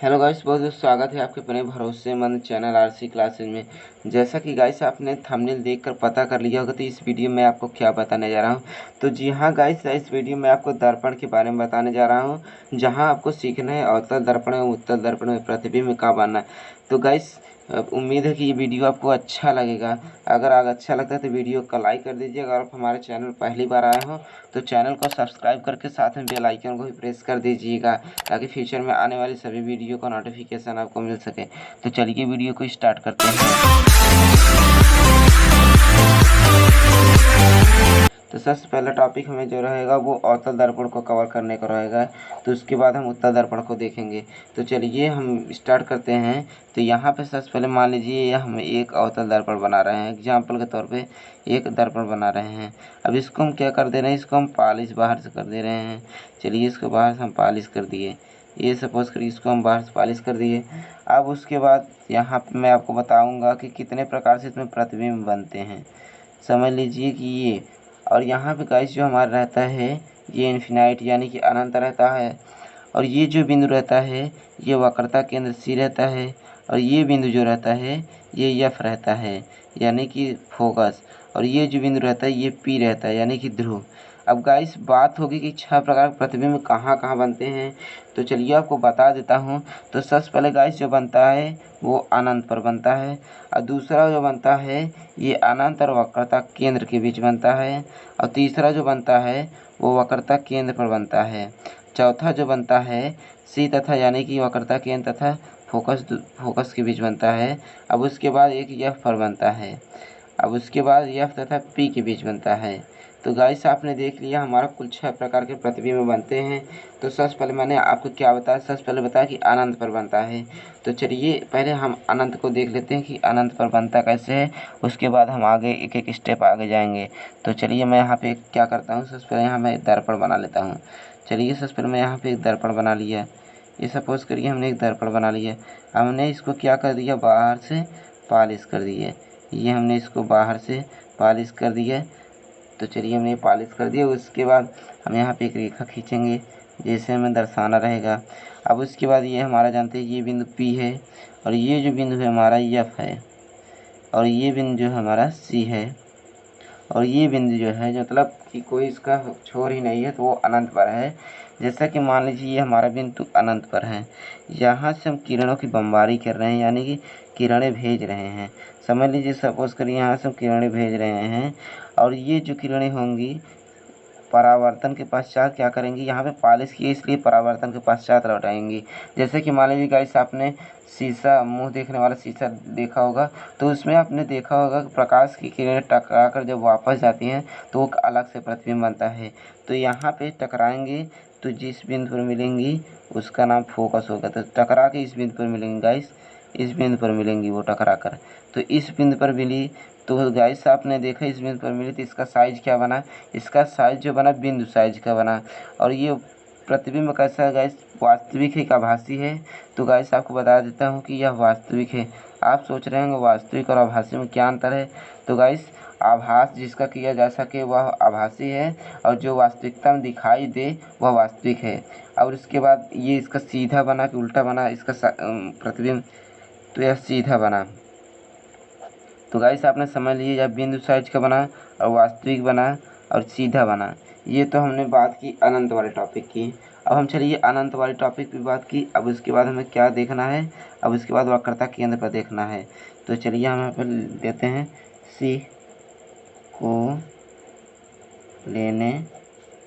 Hello guys, बहुत बहुत स्वागत है आपके अपने भरोसेमंद चैनल आरसी क्लासेज में। जैसा कि गाइस आपने थंबनेल देखकर पता कर लिया होगा, तो इस वीडियो में आपको क्या बताने जा रहा हूं। तो जी हाँ गाइस, इस वीडियो में आपको दर्पण के बारे में बताने जा रहा हूं, जहां आपको सीखना है अवतल दर्पण एवं उत्तल दर्पण में प्रतिबिंब का बनना है। तो गाइस उम्मीद है कि ये वीडियो आपको अच्छा लगेगा। अगर अच्छा लगता है तो वीडियो को लाइक कर दीजिए। अगर आप हमारे चैनल पहली बार आए हो तो चैनल को सब्सक्राइब करके साथ में बेल आइकन को भी प्रेस कर दीजिएगा, ताकि फ्यूचर में आने वाली सभी वीडियो का नोटिफिकेशन आपको मिल सके। तो चलिए वीडियो को स्टार्ट करते हैं। तो सबसे पहला टॉपिक हमें जो रहेगा वो अवतल दर्पण को कवर करने का रहेगा। तो उसके बाद हम उत्तल दर्पण को देखेंगे। तो चलिए हम स्टार्ट करते हैं। तो यहाँ पे सबसे पहले मान लीजिए हम एक अवतल दर्पण बना रहे हैं, एग्जाम्पल के तौर पे एक दर्पण बना रहे हैं। अब इसको हम क्या कर दे रहे हैं, इसको हम पॉलिश बाहर से कर दे रहे हैं। चलिए इसको बाहर से हम पॉलिश कर दिए, ये सपोज करिए इसको हम बाहर से पॉलिश कर दिए। अब उसके बाद यहाँ पे मैं आपको बताऊँगा कि कितने प्रकार से इसमें प्रतिबिंब बनते हैं। समझ लीजिए कि ये, और यहाँ पे गाइस जो हमारा रहता है ये इन्फिनाइट यानी कि अनंत रहता है। और ये जो बिंदु रहता है ये वक्रता केंद्र सी रहता है। और ये बिंदु जो रहता है ये एफ रहता है यानी कि फोकस। और ये जो बिंदु रहता है ये पी रहता है यानी कि ध्रुव। अब गाइस बात होगी कि 6 प्रकार के प्रतिबिंब कहाँ कहाँ बनते हैं। तो चलिए आपको बता देता हूँ। तो सबसे पहले गाइस जो बनता है वो अनंत पर बनता है, और दूसरा जो बनता है ये अनंत और वक्रता केंद्र के बीच बनता है, और तीसरा जो बनता है वो वक्रता केंद्र पर बनता है। चौथा जो बनता है सी तथा यानी कि वक्रता केंद्र तथा फोकस के बीच बनता है। अब उसके बाद एक एफ पर बनता है। अब उसके बाद एफ तथा पी के बीच बनता है। तो गाइस आपने देख लिया हमारा कुल 6 प्रकार के प्रतिबिंब बनते हैं। तो सबसे पहले मैंने आपको क्या बताया, सबसे पहले बताया कि अनंत पर बनता है। तो चलिए पहले हम अनंत को देख लेते हैं कि अनंत पर बनता कैसे है। उसके बाद हम आगे एक एक स्टेप आगे जाएंगे। तो चलिए मैं यहाँ पे क्या करता हूँ, सबसे पहले यहाँ मैं दर्पण बना लेता हूँ। चलिए सबसे पहले मैं यहाँ पे एक दर्पण बना लिया। ये सपोज करिए हमने एक दर्पण बना लिया। हमने इसको क्या कर दिया, बाहर से पॉलिश कर दिया। ये हमने इसको बाहर से पॉलिश कर दिया। तो चलिए हमने पॉलिश कर दिया। उसके बाद हम यहाँ पे एक रेखा खींचेंगे जैसे हमें दर्शाना रहेगा। अब उसके बाद ये हमारा जानते हैं ये बिंदु P है, और ये जो बिंदु है हमारा F है, और ये बिंदु जो हमारा C है, और ये बिंदु जो है मतलब कि कोई इसका छोर ही नहीं है, तो वो अनंत पर है। जैसा कि मान लीजिए ये हमारा बिंदु अनंत पर है। यहाँ से हम किरणों की बमबारी कर रहे हैं यानी कि किरणें भेज रहे हैं। समझ लीजिए सपोज करिए यहाँ से हम किरणें भेज रहे हैं, और ये जो किरणें होंगी परावर्तन के पश्चात क्या करेंगी, यहाँ पे पॉलिश की इसलिए परावर्तन के पश्चात लौटाएंगी। जैसे कि मान लीजिए गाइस आपने शीशा, मुंह देखने वाला शीशा देखा होगा, तो उसमें आपने देखा होगा कि प्रकाश की किरणें टकरा कर जब वापस जाती हैं तो वो अलग से प्रतिबिंब बनता है। तो यहाँ पे टकराएंगे तो जिस बिंदु पर मिलेंगी उसका नाम फोकस होगा। तो टकरा के इस बिंदु पर मिलेंगी गाइस, इस बिंदु पर मिलेंगी वो टकरा कर। तो इस बिंदु पर मिली तो गाइस आपने देखा इस बिंदु पर मिली, तो इसका साइज क्या बना, इसका साइज जो बना बिंदु साइज का बना। और ये प्रतिबिंब कैसा है गाइस, वास्तविक है, आभासी है। तो गाइस आपको बता देता हूँ कि यह वास्तविक है। आप सोच रहे होंगे वास्तविक और आभासी में क्या अंतर है। तो गाइस आभास जिसका किया जा सके वह आभासी है, और जो वास्तविकता में दिखाई दे वह वास्तविक है। और उसके बाद ये इसका सीधा बना कि उल्टा बना इसका प्रतिबिंब, तो यह सीधा बना। तो गाइस आपने समझ लिया, जब बिंदु साइज का बना और वास्तविक बना और सीधा बना। ये तो हमने बात की अनंत वाले टॉपिक की। अब हम चलिए अनंत वाले टॉपिक की बात की। अब उसके बाद हमें क्या देखना है, अब उसके बाद वक्रता केंद्र पर देखना है। तो चलिए हम यहाँ पर देते हैं सी को लेने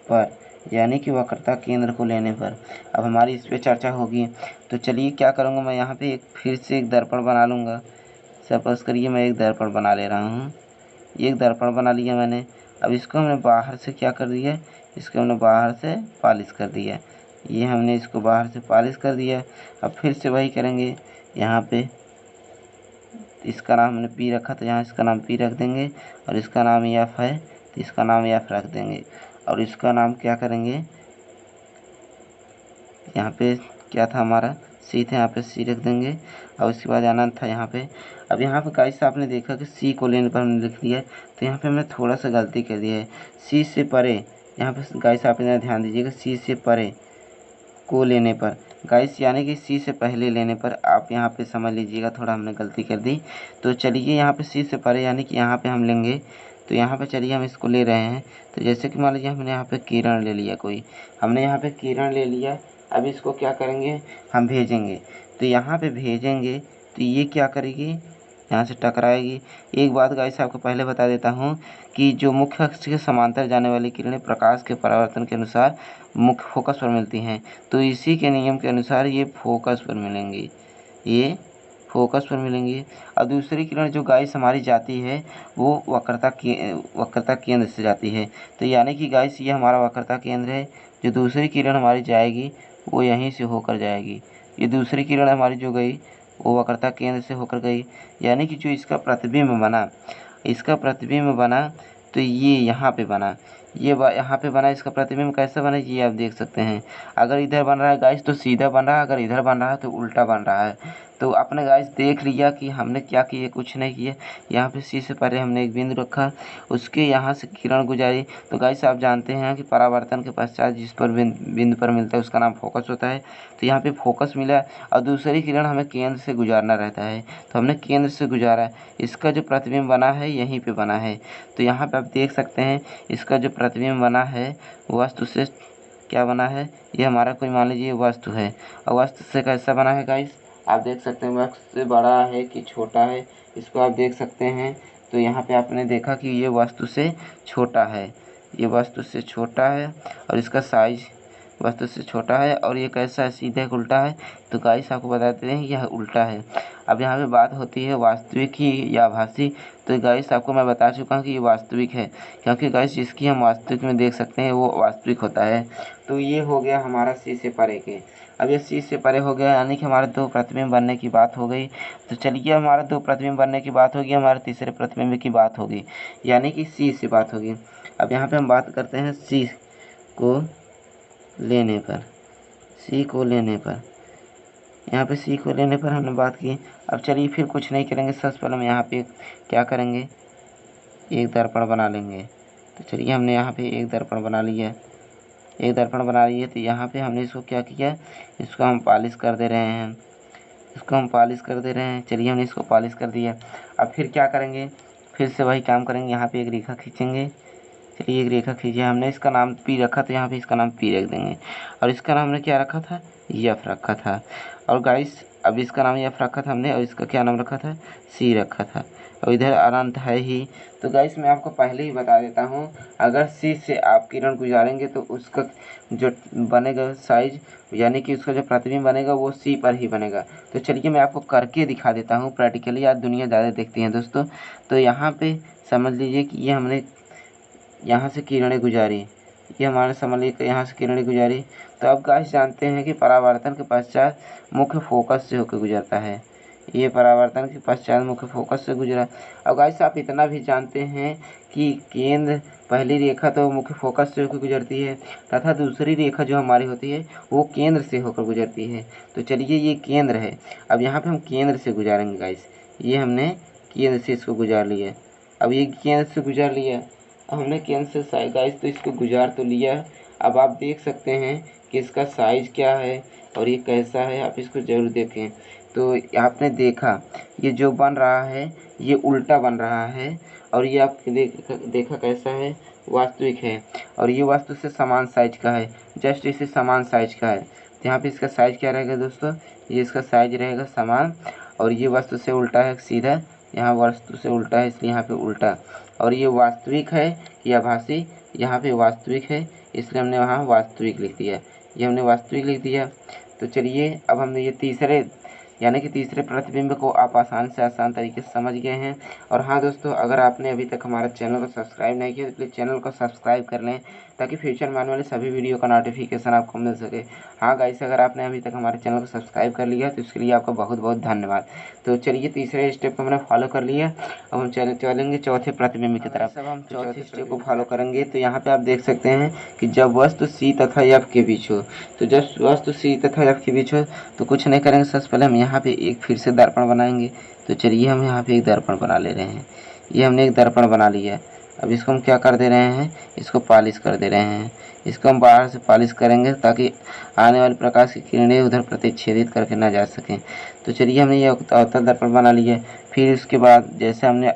पर, यानी कि वक्रता केंद्र को लेने पर। अब हमारी इस पर चर्चा होगी। तो चलिए क्या करूँगा, मैं यहाँ पे फिर से एक दर्पण बना लूँगा। सपोज करिए मैं एक दर्पण बना ले रहा हूँ, एक दर्पण बना लिया मैंने। अब इसको हमने बाहर से क्या कर दिया, इसको हमने बाहर से पॉलिश कर दिया। ये हमने इसको बाहर से पॉलिश कर दिया। अब फिर से वही करेंगे, यहाँ पे इसका नाम हमने पी रखा तो यहाँ इसका नाम पी रख देंगे, और इसका नाम एफ है तो इसका नाम एफ रख देंगे। और इसका नाम क्या करेंगे, यहाँ पे क्या था हमारा सी था, यहाँ पे सी रख देंगे। और उसके बाद अनंत था यहाँ पे। अब यहाँ पे गाइस आपने देखा कि सी को लेने पर हमने लिख दिया है, तो यहाँ पे हमने थोड़ा सा गलती कर दी है। सी से परे, यहाँ पे गाइस आप इधर ध्यान दीजिएगा, सी से परे को लेने पर गाइस, यानी कि सी से पहले लेने पर, आप यहाँ पे समझ लीजिएगा, थोड़ा हमने गलती कर दी। तो चलिए यहाँ पे सी से परे यानी कि यहाँ पे हम लेंगे। तो यहाँ पे चलिए हम इसको ले रहे हैं। तो जैसे कि मान लीजिए हमने यहाँ पे किरण ले लिया, हमने यहाँ पे किरण ले लिया। अब इसको क्या करेंगे, हम भेजेंगे। तो यहाँ पे भेजेंगे तो ये क्या करेगी, यहाँ से टकराएगी। एक बात गाइस आपको पहले बता देता हूँ कि जो मुख्य अक्ष के समांतर जाने वाली किरणें प्रकाश के परावर्तन के अनुसार मुख्य फोकस पर मिलती हैं। तो इसी के नियम के अनुसार ये फोकस पर मिलेंगी, ये फोकस पर मिलेंगी। और दूसरी किरण जो गाइस हमारी जाती है वो वक्रता केंद्र से जाती है। तो यानी कि गाइस ये हमारा वक्रता केंद्र है। जो दूसरी किरण हमारी जाएगी वो यहीं से होकर जाएगी। ये दूसरी किरण हमारी जो गई वो वक्रता केंद्र से होकर गई। यानी कि जो इसका प्रतिबिंब बना, तो ये यहाँ पे बना, यहाँ पे बना। इसका प्रतिबिंब कैसे बना ये आप देख सकते हैं। अगर इधर बन रहा है गाइस तो सीधा बन रहा है, अगर इधर बन रहा है तो उल्टा बन रहा है। तो आपने गाइस देख लिया कि हमने क्या किया, कुछ नहीं किया। यहाँ पे सी से परे हमने एक बिंदु रखा, उसके यहाँ से किरण गुजारी। तो गाइस आप जानते हैं कि परावर्तन के पश्चात जिस पर बिंदु पर मिलता है उसका नाम फोकस होता है। तो यहाँ पे फोकस मिला और दूसरी किरण हमें केंद्र से गुजारना रहता है, तो हमने केंद्र से गुजारा। इसका जो प्रतिबिंब बना है यहीं पे बना है। तो यहाँ पे आप देख सकते हैं इसका जो प्रतिबिंब बना है वस्तु से क्या बना है, ये हमारा कोई मान लीजिए वस्तु है। और वस्तु से कैसा बना है गाइस, आप देख सकते हैं वस्तु से बड़ा है कि छोटा है, इसको आप देख सकते हैं। तो यहाँ पे आपने देखा कि ये वस्तु से छोटा है, ये वस्तु से छोटा है और इसका साइज वस्तु से छोटा है। और ये कैसा है, सीधा है उल्टा है। तो गाइस आपको बताते हैं यह उल्टा है। अब यहाँ पे बात होती है वास्तविक ही या आभासी। तो गाइस आपको मैं बता चुका हूँ कि ये वास्तविक है, क्योंकि गाइस जिसकी हम वास्तविक में देख सकते हैं वो वास्तविक होता है। तो ये हो गया हमारा सी से परे के। अब ये सी से परे हो गया यानी कि हमारे दो प्रतिबिंब बनने की बात हो गई। तो चलिए हमारा दो प्रतिबिंब बनने की बात होगी, हमारे तीसरे प्रतिबिंब की बात होगी, यानी कि सी से बात होगी। अब यहाँ पे हम बात करते हैं सी को लेने पर, सी को लेने पर, यहाँ पे सी को लेने पर हमने बात की। अब चलिए फिर कुछ नहीं करेंगे, सबसे पहले हम यहाँ पे क्या करेंगे, एक दर्पण बना लेंगे। तो चलिए हमने यहाँ पे एक दर्पण बना लिया, एक दर्पण बना लिए। तो यहाँ पे हमने इसको क्या किया, इसको हम पॉलिश कर दे रहे हैं, इसको हम पॉलिश कर दे रहे हैं। चलिए हमने इसको पॉलिश कर दिया। अब फिर क्या करेंगे, फिर से वही काम करेंगे, यहाँ पे एक रेखा खींचेंगे। चलिए एक रेखा खींचिए, हमने इसका नाम पी रखा था, यहाँ पे इसका नाम पी रख देंगे। और इसका नाम हमने क्या रखा था, एफ रखा था। और गाइस अब इसका नाम एफ रखा था हमने, और इसका क्या नाम रखा था, सी रखा था। और इधर अनंत है ही। तो गाइस मैं आपको पहले ही बता देता हूँ, अगर सी से आप किरण गुजारेंगे तो उसका जो बनेगा साइज, यानी कि उसका जो प्रतिबिंब बनेगा वो सी पर ही बनेगा। तो चलिए मैं आपको करके दिखा देता हूँ प्रैक्टिकली, आज दुनिया ज़्यादा देखती है दोस्तों। तो यहाँ पे समझ लीजिए कि ये हमने यहाँ से किरणें गुजारी, ये हमारे समझ लीजिए यहाँ से किरणें गुजारी। तो अब गाइस जानते हैं कि परावर्तन के पश्चात मुख्य फोकस से होकर गुजरता है, ये परावर्तन के पश्चात मुख्य फोकस से गुजरा। अब गाइस आप इतना भी जानते हैं कि केंद्र, पहली रेखा तो मुख्य फोकस से होकर गुजरती है, तथा दूसरी रेखा जो हमारी होती है वो केंद्र से होकर गुजरती है। तो चलिए ये केंद्र है, अब यहाँ पे हम केंद्र से गुजारेंगे गाइस, ये हमने केंद्र से इसको गुजार लिया। अब ये केंद्र से गुजार लिया, हमने केंद्र से गाइस तो इसको गुजार तो लिया। अब आप देख सकते हैं कि इसका साइज क्या है और ये कैसा है, आप इसको ज़रूर देखें। तो आपने देखा ये जो बन रहा है ये उल्टा बन रहा है, और ये आप देखा कैसा है, वास्तविक है। और ये वस्तु से समान साइज का है, जस्ट इसे समान साइज का है। तो यहाँ पे इसका साइज क्या रहेगा दोस्तों, ये इसका साइज रहेगा समान। और ये वस्तु से उल्टा है सीधा, यहाँ वस्तु से उल्टा है इसलिए यहाँ पे उल्टा। और ये वास्तविक है या आभासी, यहाँ पे वास्तविक है इसलिए हमने वहाँ वास्तविक लिख दिया, ये हमने वास्तविक लिख दिया। तो चलिए अब हमने ये तीसरे यानी कि तीसरे प्रतिबिंब को आप आसान से आसान तरीके से समझ गए हैं। और हाँ दोस्तों, अगर आपने अभी तक हमारे चैनल को सब्सक्राइब नहीं किया तो प्लीज़ चैनल को सब्सक्राइब कर लें, ताकि फ्यूचर में आने वाले सभी वीडियो का नोटिफिकेशन आपको मिल सके। हाँ गाइस, अगर आपने अभी तक हमारे चैनल को सब्सक्राइब कर लिया तो इसके लिए आपका बहुत बहुत धन्यवाद। तो चलिए तीसरे स्टेप को हमने फॉलो कर लिया, अब हम चलेंगे चौथे प्रतिबिंब की तरफ। अब हम चौथे स्टेप को फॉलो करेंगे। तो यहाँ पे आप देख सकते हैं कि जब वस्तु सी तथा एफ के बीच हो, तो जब वस्तु सी तथा एफ के बीच हो तो कुछ नहीं करेंगे, सबसे पहले हम यहाँ पे एक फिर से दर्पण बनाएंगे। तो चलिए हम यहाँ पे एक दर्पण बना ले रहे हैं, ये हमने एक दर्पण बना लिया। अब इसको हम क्या कर दे रहे हैं, इसको पॉलिश कर दे रहे हैं। इसको हम बाहर से पॉलिश करेंगे ताकि आने वाले प्रकाश की किरणें उधर प्रतिच्छेदित करके ना जा सकें। तो चलिए हमने ये अवतल दर्पण बना लिया। फिर उसके बाद जैसे हमने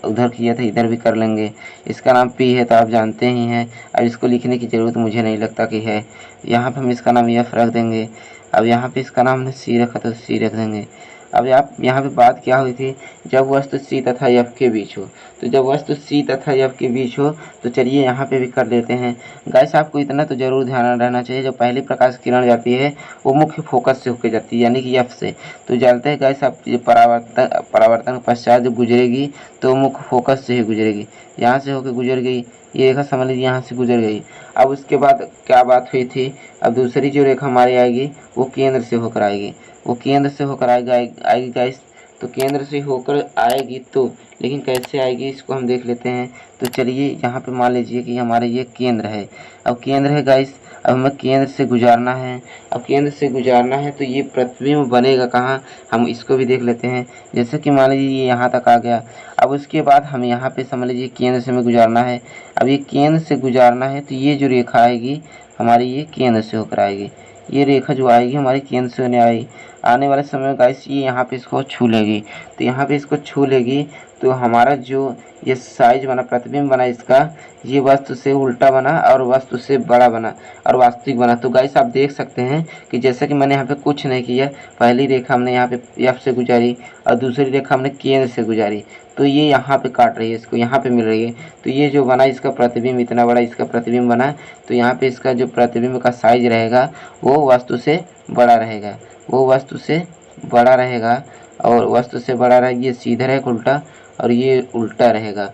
उधर किया था इधर भी कर लेंगे। इसका नाम पी है तो आप जानते ही हैं। अब इसको लिखने की ज़रूरत मुझे नहीं लगता कि है। यहाँ पे हम इसका नाम एफ रख देंगे। अब यहाँ पे इसका नाम हमने सी रखा तो सी रख देंगे। अब आप यहाँ पे बात क्या हुई थी, जब वस्तु सी तथा एफ के बीच हो। तो जब वस्तु सी तथा एफ के बीच हो तो चलिए यहाँ पे भी कर लेते हैं। गाइस आपको इतना तो जरूर ध्यान रहना चाहिए, जब पहली प्रकाश किरण जाती है वो मुख्य फोकस से होकर जाती है यानी कि एफ से। तो जानते हैं गाइस आप परावर्तन पश्चात जब गुजरेगी तो मुख्य फोकस से ही गुजरेगी। यहाँ से होकर गुजर गई, ये रेखा समझ लीजिए यहाँ से गुजर गई। अब उसके बाद क्या बात हुई थी, अब दूसरी जो रेखा हमारी आएगी वो केंद्र से होकर आएगी। वो केंद्र से होकर आएगी गाइस। तो केंद्र से होकर आएगी तो लेकिन कैसे आएगी इसको हम देख लेते हैं। तो चलिए यहाँ पे मान लीजिए कि हमारे ये केंद्र है। अब केंद्र है गाइस, अब हमें केंद्र से गुजारना है। अब केंद्र से गुजारना है तो ये प्रतिबिंब बनेगा कहाँ, हम इसको भी देख लेते हैं। जैसे कि मान लीजिए ये यहाँ तक आ गया। अब उसके बाद हम यहाँ पे समझ लीजिए केंद्र से हमें गुजारना है। अब ये केंद्र से गुजारना है तो ये जो रेखा आएगी हमारी ये केंद्र से होकर आएगी। ये रेखा जो आएगी हमारी केंद्र से होने आएगी। आने वाले समय में गाइस ये यहाँ पे इसको छू लेगी। तो यहाँ पे इसको छू लेगी तो हमारा जो ये साइज बना, प्रतिबिंब बना इसका, ये वस्तु से उल्टा बना और वस्तु से बड़ा बना और वास्तविक बना। तो गाइस आप देख सकते हैं कि जैसे कि मैंने यहाँ पे कुछ नहीं किया, पहली रेखा हमने यहाँ पे एफ से गुजारी और दूसरी रेखा हमने केंद्र से गुजारी। तो ये यहाँ पे काट रही है, इसको यहाँ पे मिल रही है। तो ये जो बना इसका प्रतिबिंब, इतना बड़ा इसका प्रतिबिंब बना, तो यहाँ पे इसका जो प्रतिबिंब का साइज रहेगा वो वस्तु से बड़ा रहेगा, वो वस्तु से बड़ा रहेगा। और वस्तु से बड़ा रहेगी, ये सीधा रहेगा उल्टा और ये उल्टा रहेगा,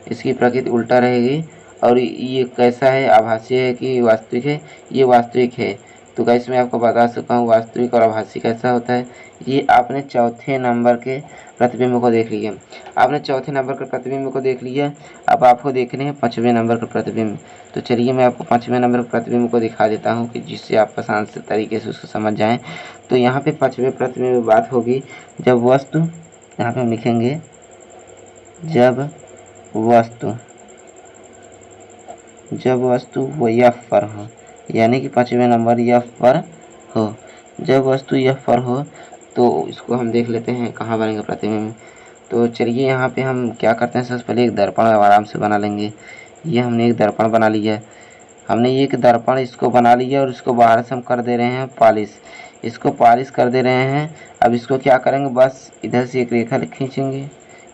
इसकी प्रकृति उल्टा रहेगी। और ये कैसा है, आभासी है कि वास्तविक है, ये वास्तविक है। तो गाइस मैं आपको बता सकता हूँ वास्तविक और आभासी कैसा होता है। ये आपने चौथे नंबर के प्रतिबिंब को देख लिया, आपने चौथे नंबर के प्रतिबिंब को देख लिया। अब आपको देखने हैं पाँचवें नंबर के प्रतिबिंब। तो चलिए मैं आपको पाँचवें नंबर के प्रतिबिंब को दिखा देता हूँ कि जिससे आप आसान से तरीके से उसको समझ जाएं। तो यहाँ पे पाँचवें प्रतिबिंब में बात होगी जब वस्तु, यहाँ पे हम लिखेंगे जब वस्तु वो एफ पर हो, यानी कि पाँचवें नंबर एफ पर हो। जब वस्तु एफ पर हो तो इसको हम देख लेते हैं कहाँ बनेगा प्रतिबिंब। तो चलिए यहाँ पे हम क्या करते हैं, सबसे पहले एक दर्पण आराम से बना लेंगे। ये हमने एक दर्पण बना लिया, हमने एक दर्पण इसको बना लिया और इसको बाहर से हम कर दे रहे हैं पॉलिश, इसको पॉलिश कर दे रहे हैं। अब इसको क्या करेंगे, बस इधर से एक रेखा खींचेंगे।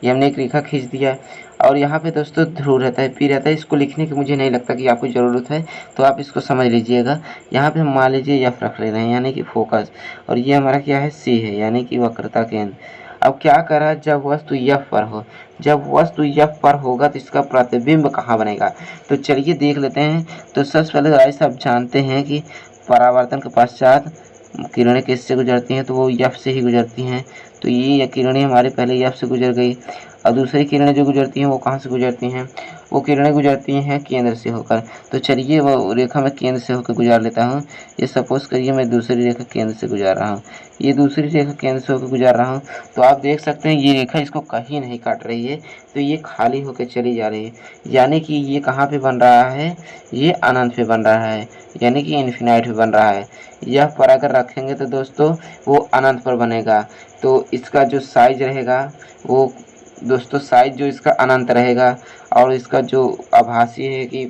ये हमने एक रेखा खींच दिया और यहाँ पे दोस्तों ध्रुव रहता है, पी रहता है। इसको लिखने की मुझे नहीं लगता कि आपको ज़रूरत है, तो आप इसको समझ लीजिएगा। यहाँ पे हम मान लीजिए एफ रख ले रहे हैं यानी कि फोकस, और ये हमारा क्या है, सी है यानी कि वक्रता केंद्र। अब क्या करा, जब वस्तु एफ पर हो, जब वस्तु एफ पर होगा तो इसका प्रतिबिंब कहाँ बनेगा। तो चलिए देख लेते हैं। तो सबसे पहले गाइस आप जानते हैं कि परावर्तन के पश्चात किरणें किससे गुजरती हैं, तो वो एफ से ही गुजरती हैं। तो ये किरणें हमारे पहले एफ से गुजर गई और दूसरी किरणें जो गुजरती हैं वो कहाँ से गुजरती हैं, वो किरणें गुजरती हैं केंद्र से होकर। तो चलिए वो रेखा मैं केंद्र से होकर गुजार लेता हूँ। ये सपोज करिए मैं दूसरी रेखा केंद्र से गुजार रहा हूँ, ये दूसरी रेखा केंद्र से होकर गुजार रहा हूँ। तो आप देख सकते हैं ये रेखा इसको कहीं नहीं काट रही है, तो ये खाली होकर चली जा रही है। यानी कि ये कहाँ पे बन रहा है, ये अनंत पे बन रहा है, यानी कि इन्फिनाइट पे बन रहा है। यह पर अगर रखेंगे तो दोस्तों वो अनंत पर बनेगा। तो इसका जो साइज रहेगा वो दोस्तों साइज जो इसका अनंत रहेगा, और इसका जो आभासी है कि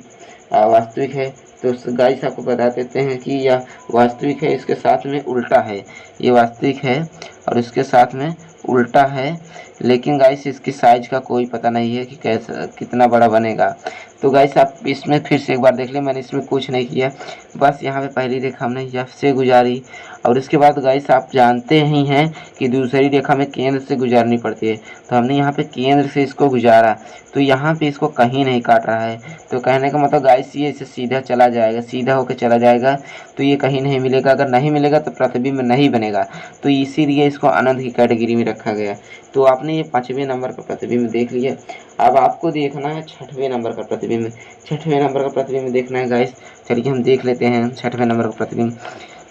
वास्तविक है, तो गाइस आपको बता देते हैं कि यह वास्तविक है, इसके साथ में उल्टा है। ये वास्तविक है और इसके साथ में उल्टा है, लेकिन गाइस इसकी साइज का कोई पता नहीं है कि कैसा कितना बड़ा बनेगा। तो गाइस आप इसमें फिर से एक बार देख लें, मैंने इसमें कुछ नहीं किया, बस यहाँ पे पहली रेखा हमने एफ से गुजारी और इसके बाद गाइस आप जानते ही हैं कि दूसरी रेखा में केंद्र से गुजारनी पड़ती है। तो हमने यहाँ पे केंद्र से इसको गुजारा, तो यहाँ पे इसको कहीं नहीं काट रहा है। तो कहने का मतलब गाइस ये इसे सीधा चला जाएगा, सीधा होकर चला जाएगा, तो ये कहीं नहीं मिलेगा। अगर नहीं मिलेगा तो प्रतिबिंब नहीं बनेगा, तो इसीलिए इसको अनंत की कैटेगरी में रखा गया। तो आपने ये पाँचवें नंबर का प्रतिबिंब देख लिया। अब आपको देखना है छठवें नंबर का प्रतिबिंब। छठवें नंबर का प्रतिबिंब देखना है गाइस, चलिए हम देख लेते हैं छठवें नंबर का प्रतिबिंब।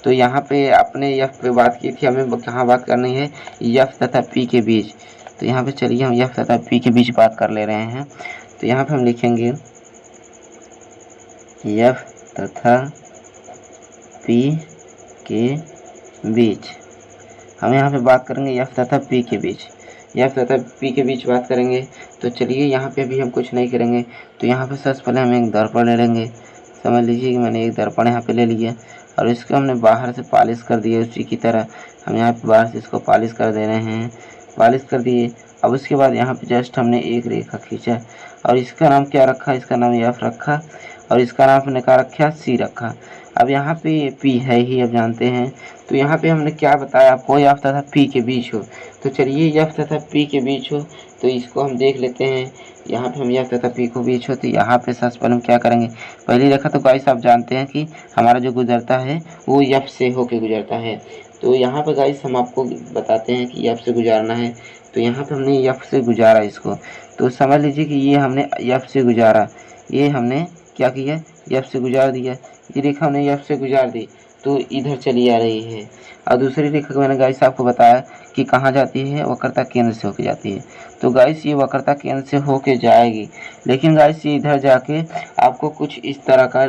तो यहाँ पे आपने एफ पे बात की थी, हमें कहाँ बात करनी है, एफ तथा पी के बीच। तो यहाँ पे चलिए हम एफ तथा पी के बीच बात कर ले रहे हैं। तो यहाँ पे हम लिखेंगे F तथा P के बीच। हम यहाँ पे बात करेंगे F तथा P के बीच, F तथा P के बीच बात करेंगे। तो चलिए यहाँ पे भी हम कुछ नहीं करेंगे। तो यहाँ पे सबसे पहले हम एक दर्पण ले लेंगे। समझ लीजिए कि मैंने एक दर्पण यहाँ पे ले लिया और इसको हमने बाहर से पॉलिश कर दिया। उसी की तरह हम यहाँ पे बाहर से इसको पॉलिश कर दे रहे हैं, पॉलिश कर दिए। अब उसके बाद यहाँ पे जस्ट हमने एक रेखा खींचा और इसका नाम क्या रखा, इसका नाम F रखा और इसका नाम हमने क्या रखा, C रखा। अब यहाँ पे P है ही, अब जानते हैं। तो यहाँ पे हमने क्या बताया आपको, F तथा P के बीच हो। तो चलिए F तथा P के बीच हो तो इसको हम देख लेते हैं। यहाँ पे हम F तथा P को बीच हो तो यहाँ पे सबसे पहले हम क्या करेंगे, पहली रेखा तो गाइस आप जानते हैं कि हमारा जो गुजरता है वो F से होके गुजरता है। तो यहाँ पे गाइस हम आपको बताते हैं कि F से गुजारना है। तो यहाँ पे हमने F से गुजारा इसको, तो समझ लीजिए कि ये हमने F से गुजारा, ये हमने क्या किया, F से गुजार दिया। ये रेखा हमने F से गुजार दी तो इधर चली आ रही है। और दूसरी रेखा को मैंने गाइस आपको बताया कि कहाँ जाती है, वक्रता केंद्र से होके जाती है। तो गाइस ये वक्रता केंद्र से होके जाएगी, लेकिन गाइस ये इधर जाके आपको कुछ इस तरह का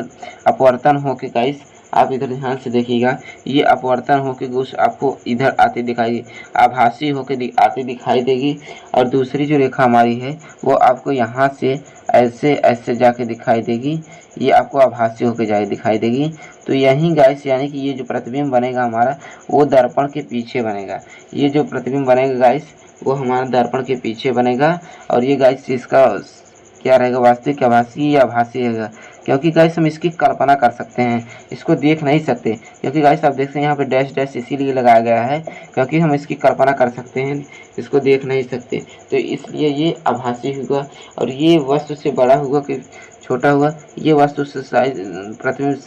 अपवर्तन होके, गाइस आप इधर ध्यान से देखिएगा, ये अपवर्तन होके कुछ आपको इधर आती दिखाई, आभासी होके आती दिखाई देगी। और दूसरी जो रेखा हमारी है वो आपको यहाँ से ऐसे ऐसे जाके दिखाई देगी, ये आपको आभासी होके जाए दिखाई देगी। तो यही गाइस यानी कि ये जो प्रतिबिंब बनेगा हमारा वो दर्पण के पीछे बनेगा। ये जो प्रतिबिंब बनेगा गाइस वो हमारा दर्पण के पीछे बनेगा। और ये गाइस इसका क्या रहेगा, वास्तविक, आभासी या आभासी रहेगा। क्योंकि गाइस हम इसकी कल्पना कर सकते हैं, इसको देख नहीं सकते। क्योंकि गाइस आप देख सकते हैं यहाँ पे डैश डैश इसीलिए लगाया गया है क्योंकि हम इसकी कल्पना कर सकते हैं, इसको देख नहीं सकते। तो इसलिए ये आभासी होगा। और ये वस्तु से बड़ा होगा कि छोटा हुआ, ये वस्तु से साइज प्रतिबिंब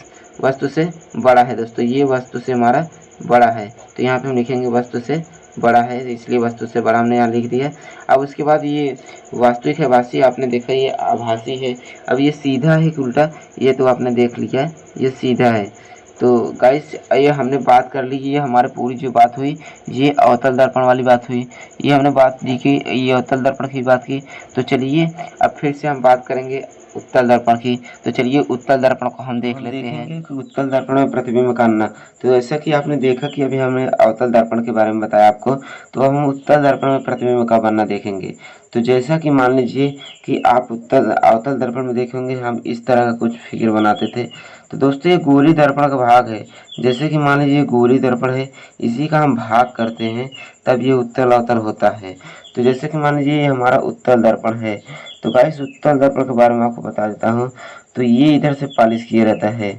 वस्तु से बड़ा है दोस्तों, ये वस्तु से हमारा बड़ा है। तो यहाँ पे हम लिखेंगे वस्तु से बड़ा है, इसलिए वस्तु से बड़ा हमने यहाँ लिख दिया। अब उसके बाद ये वास्तविक है, आभासी आपने देखा, ये आभासी है। अब ये सीधा है कि उल्टा, ये तो आपने देख लिया, ये सीधा है। तो गाइस ये हमने बात कर ली, ये हमारे पूरी जो बात हुई ये अवतल दर्पण वाली बात हुई, ये हमने बात दी कि ये अवतल दर्पण की बात की। तो चलिए अब फिर से हम बात करेंगे उत्तल दर्पण की। तो चलिए उत्तल दर्पण को हम देख लेते हैं कि उत्तल दर्पण में प्रतिबिंब का अन्ना। तो जैसा कि आपने देखा कि अभी हमने अवतल दर्पण के बारे में बताया आपको, तो अब हम उत्तल दर्पण में प्रतिबिंब का बनना देखेंगे। तो जैसा कि मान लीजिए कि आप अवतल दर्पण में देखेंगे हम इस तरह का कुछ फिगर बनाते थे। तो दोस्तों ये गोली दर्पण का भाग है। जैसे कि मान लीजिए गोली दर्पण है, इसी का हम भाग करते हैं तब ये उत्तल अवतल होता है। तो जैसे कि मान लीजिए ये हमारा उत्तल दर्पण है। तो गाइस उत्तल दर्पण के बारे में आपको बता देता हूँ। तो ये इधर से पॉलिश किया रहता है,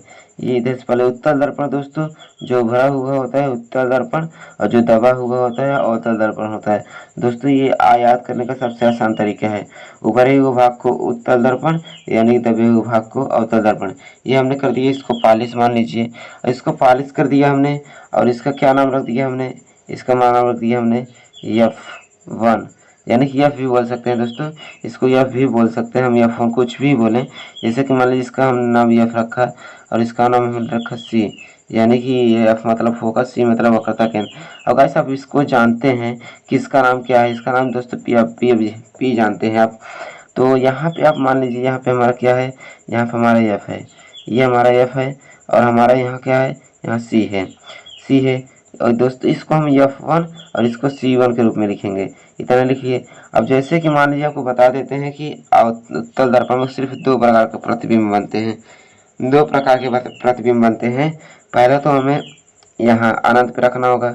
ये इधर से पहले उत्तल दर्पण दोस्तों जो भरा हुआ होता है उत्तल दर्पण, और जो दबा हुआ होता है अवतल दर्पण होता है। दोस्तों ये याद करने का सबसे आसान तरीका है, उभरे हुए भाग को उत्तल दर्पण यानी दबे हुए भाग को अवतल दर्पण। ये हमने कर दिया इसको पॉलिश, मान लीजिए इसको पॉलिश कर दिया हमने। और इसका क्या नाम रख दिया हमने, इसका नाम रख दिया हमने F1, यानी कि F भी बोल सकते हैं दोस्तों, इसको F भी बोल सकते हैं हम, F1 कुछ भी बोलें। जैसे कि मान लीजिए इसका हमने नाम F रखा और इसका नाम हमने रखा C, यानी कि F मतलब फोकस, C मतलब वक्रता केंद्र। और गाइस आप इसको जानते हैं कि इसका नाम क्या है, इसका नाम दोस्तों P जानते हैं आप। तो यहाँ पे आप मान लीजिए यहाँ पे हमारा क्या है, यहाँ पे हमारा F है, ये हमारा F है और हमारा यहाँ क्या है, यहाँ C है। और दोस्तों इसको हम F1 और इसको C1 के रूप में लिखेंगे, इतना लिखिए। अब जैसे कि मान लीजिए आपको बता देते हैं कि उत्तल दर्पण में सिर्फ दो प्रकार के प्रतिबिंब बनते हैं, दो प्रकार के प्रतिबिंब बनते हैं। पहला तो हमें यहाँ अनंत पे रखना होगा,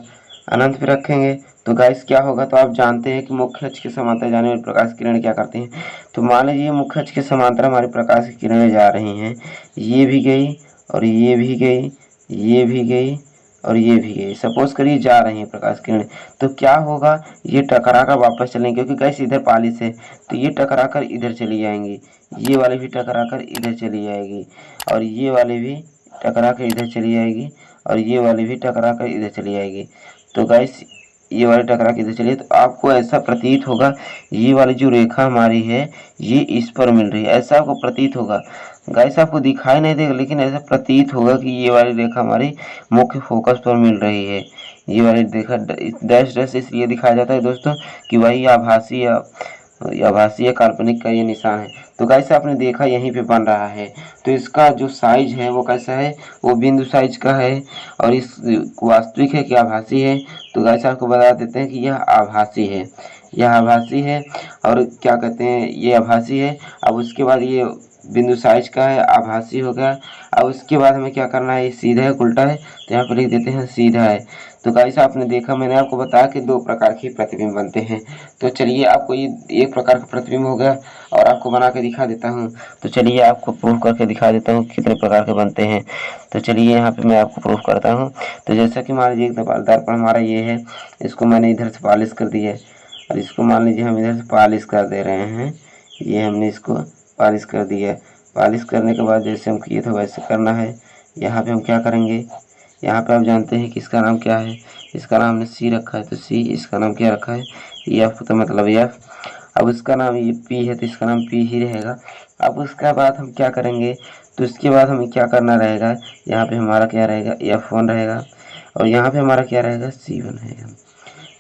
अनंत पे रखेंगे तो गाइस क्या होगा, तो आप जानते हैं कि मुख्य अक्ष के समांतर जाने वाली प्रकाश की किरण क्या करती हैं। तो मान लीजिए मुख्य अक्ष के समांतर हमारी प्रकाश की किरणें जा रही हैं, ये भी गई और ये भी गई, ये भी गई और ये भी गई, सपोज करिए जा रही है प्रकाश किरणें। तो क्या होगा, ये टकरा कर वापस चलेंगे क्योंकि गैस इधर पॉलिश है, तो ये टकरा कर इधर चली जाएंगी, ये वाली भी टकरा कर इधर चली जाएगी और ये वाली भी टकरा कर इधर चली जाएगी और ये वाली भी टकरा कर इधर चली जाएगी। तो गैस ये वाली टकरा के इधर चलिए, तो आपको ऐसा प्रतीत होगा ये वाली जो रेखा हमारी है ये इस पर मिल रही है, ऐसा आपको प्रतीत होगा। गाइस आपको दिखाई नहीं देगा लेकिन ऐसा प्रतीत होगा कि ये वाली रेखा हमारी मुख्य फोकस पर मिल रही है। ये वाली रेखा डैश डैश इसलिए दिखाया जाता है दोस्तों कि वही आभासी या आभासी या काल्पनिक का ये निशान है। तो गाइस आपने देखा यहीं पे बन रहा है। तो इसका जो साइज है वो कैसा है, वो बिंदु साइज का है। और इस वास्तविक है कि आभासी है, तो गाइस आपको बता देते हैं कि यह आभासी है, यह आभासी है। और क्या कहते हैं, ये आभासी है। अब उसके बाद ये बिंदु साइज का है, आभासी हो गया। अब उसके बाद हमें क्या करना है, ये सीधा है उल्टा है, तो यहाँ पर लिख देते हैं सीधा है। तो गाइस आपने देखा, मैंने आपको बताया कि दो प्रकार के प्रतिबिंब बनते हैं। तो चलिए आपको ये एक प्रकार का प्रतिबिंब हो गया और आपको बना के दिखा देता हूँ। तो चलिए आपको प्रूफ करके दिखा देता हूँ कितने प्रकार के बनते हैं। तो चलिए यहाँ पे मैं आपको प्रूफ करता हूँ। तो जैसा कि मान लीजिए एक दर्पण हमारा ये है, इसको मैंने इधर से पॉलिश कर दी है, और इसको मान लीजिए हम इधर से पॉलिश कर दे रहे हैं। ये हमने इसको पॉलिश कर दिया है। पॉलिश करने के बाद जैसे हम किए थे वैसे करना है। यहाँ पे हम क्या करेंगे, यहाँ पे आप जानते हैं कि इसका नाम क्या है, इसका नाम हमने सी रखा है, तो सी। इसका नाम क्या रखा है, एफ, तो मतलब एफ। अब इसका नाम ये पी है, तो इसका नाम पी ही रहेगा। अब उसके बाद हम क्या करेंगे, तो इसके बाद हमें क्या करना रहेगा, यहाँ पे हमारा क्या रहेगा, F1 रहेगा, और यहाँ पे हमारा क्या रहेगा, C1 रहेगा।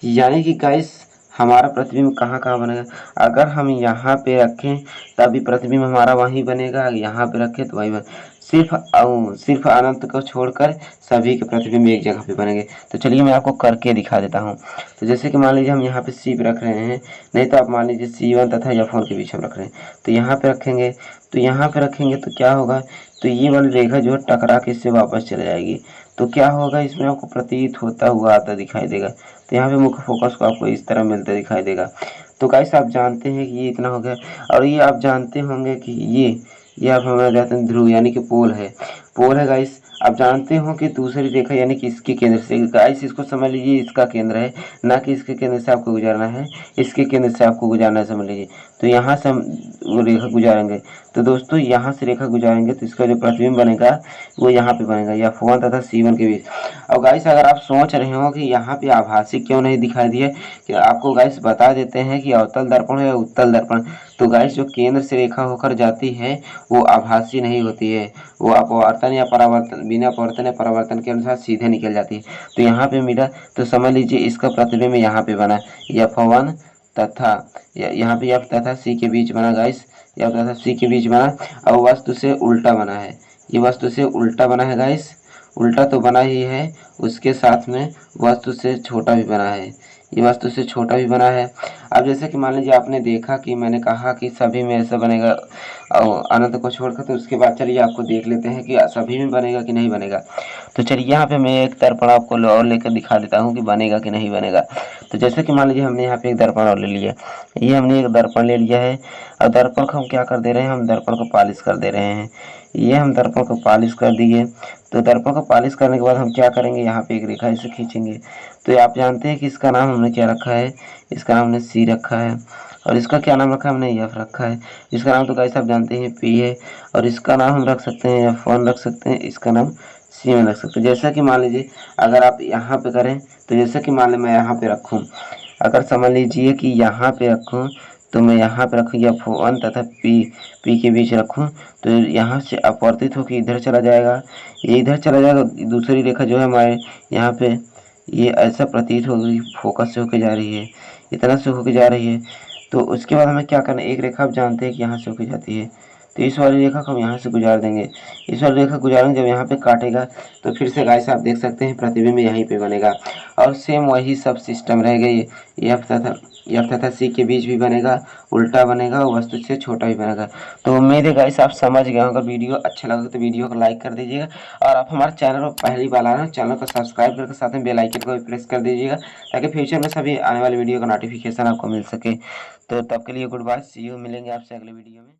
यानी कि गाइस हमारा प्रतिबिंब कहाँ कहाँ बनेगा, अगर हम यहाँ पे रखें तभी प्रतिबिंब हमारा वहीं बनेगा, यहाँ पे रखें तो वहीं सिर्फ अनंत को छोड़कर सभी के प्रतिबिंब एक जगह पे बनेंगे। तो चलिए मैं आपको करके दिखा देता हूँ। तो जैसे कि मान लीजिए हम यहाँ पे सी पे रख रहे हैं, नहीं तो आप मान लीजिए C1 तथा F1 के बीच हम रख रहे हैं, तो यहाँ पे रखेंगे। तो यहाँ पे रखेंगे तो क्या होगा, तो ये वाली रेखा जो है टकरा के इससे वापस चले जाएगी। तो क्या होगा, इसमें आपको प्रतीत होता हुआ आता दिखाई देगा। तो यहाँ पे मुख्य फोकस को आपको इस तरह मिलता दिखाई देगा। तो गाइस आप जानते हैं कि ये इतना हो गया। और ये आप जानते होंगे कि ये आप हमारा जाते हैं ध्रुव यानी कि पोल है गाइस। आप जानते हो कि दूसरी रेखा यानी कि इसके केंद्र से, गाइस इसको समझ लीजिए इसका केंद्र है, ना कि इसके केंद्र से आपको गुजारना है, इसके केंद्र से आपको गुजारना है, समझ लीजिए। तो यहाँ से हम वो रेखा गुजारेंगे। तो दोस्तों यहाँ से रेखा गुजारेंगे तो इसका जो प्रतिबिंब बनेगा वो यहाँ पे बनेगा, या F1 तथा C1 के बीच। और गाइस अगर आप सोच रहे हो कि यहाँ पे आभासी क्यों नहीं दिखाई दिया, कि आपको गाइस बता देते हैं कि अवतल दर्पण है उत्तल दर्पण। तो गाइस जो केंद्र से रेखा होकर जाती है वो आभासी नहीं होती है, वो अपवर्तन या परावर्तन, बिना अपवर्तन या परावर्तन के अनुसार सीधे निकल जाती है। तो यहाँ पे मिला, तो समझ लीजिए इसका प्रतिबिंब यहाँ पे बना, F1 तथा यहाँ पे F तथा C के बीच बना गाइस, F तथा C के बीच बना। और वस्तु से उल्टा बना है, ये वस्तु से उल्टा बना है गाइस, उल्टा तो बना ही है, उसके साथ में वस्तु से छोटा भी बना है, ये वस्तु से छोटा भी बना है। अब जैसे कि मान लीजिए आपने देखा कि मैंने कहा कि सभी में ऐसा बनेगा और अनंत को छोड़कर, तो उसके बाद चलिए आपको देख लेते हैं कि सभी में बनेगा कि नहीं बनेगा। तो चलिए यहाँ पे मैं एक दर्पण आपको और लेकर दिखा देता हूँ कि बनेगा कि नहीं बनेगा। तो जैसे कि मान लीजिए हमने यहाँ पे एक दर्पण और ले लिया, ये हमने एक दर्पण ले लिया है, और दर्पण को हम क्या कर दे रहे हैं, हम दर्पण को पॉलिश कर दे रहे हैं। ये हम दर्पण को पॉलिश कर दिए। तो दर्पण को पॉलिश करने के बाद हम क्या करेंगे, यहाँ पे एक रेखा इसे खींचेंगे। तो आप जानते हैं कि इसका नाम हमने क्या रखा है, इसका नाम हमने सी रखा है, और इसका क्या नाम रखा है, हमने एफ रखा है। इसका नाम तो गाइस आप जानते हैं पी है, और इसका नाम हम रख सकते हैं F1 रख सकते हैं, इसका नाम C1 रख सकते हैं। जैसा कि मान लीजिए अगर आप यहाँ पे करें, तो जैसा कि मान लीजिए मैं यहाँ पे रखूँ, अगर समझ लीजिए कि यहाँ पे रखूँ, तो मैं यहाँ पे रखूँ F1 तथा पी के बीच रखूँ, तो यहाँ से अपवर्तित होकर इधर चला जाएगा, ये इधर चला जाएगा। दूसरी रेखा जो है हमारे यहाँ पे, ये ऐसा प्रतीत होगी फोकस से होके जा रही है, इतना से होके जा रही है। तो उसके बाद हमें क्या करना है, एक रेखा आप जानते हैं कि यहाँ से होके जाती है, तो इस वाली रेखा को हम यहाँ से गुजार देंगे। इस वाली रेखा गुजारेंगे, जब यहाँ पे काटेगा तो फिर से गाइस आप देख सकते हैं प्रतिबिंब यहीं पे बनेगा। और सेम वही सब सिस्टम रहेगा, ये F तथा C के बीच भी बनेगा, उल्टा बनेगा, और वस्तु से छोटा भी बनेगा। तो उम्मीद है गाइस आप समझ गए होंगे। वीडियो अच्छा लगा तो वीडियो को लाइक कर दीजिएगा, और आप हमारे चैनल पर पहली बार आए हैं, चैनल को सब्सक्राइब करके साथ में बेल आइकन को भी प्रेस कर दीजिएगा, ताकि फ्यूचर में सभी आने वाली वीडियो का नोटिफिकेशन आपको मिल सके। तो तब के लिए गुड बाय, सी यू, मिलेंगे आपसे अगले वीडियो में।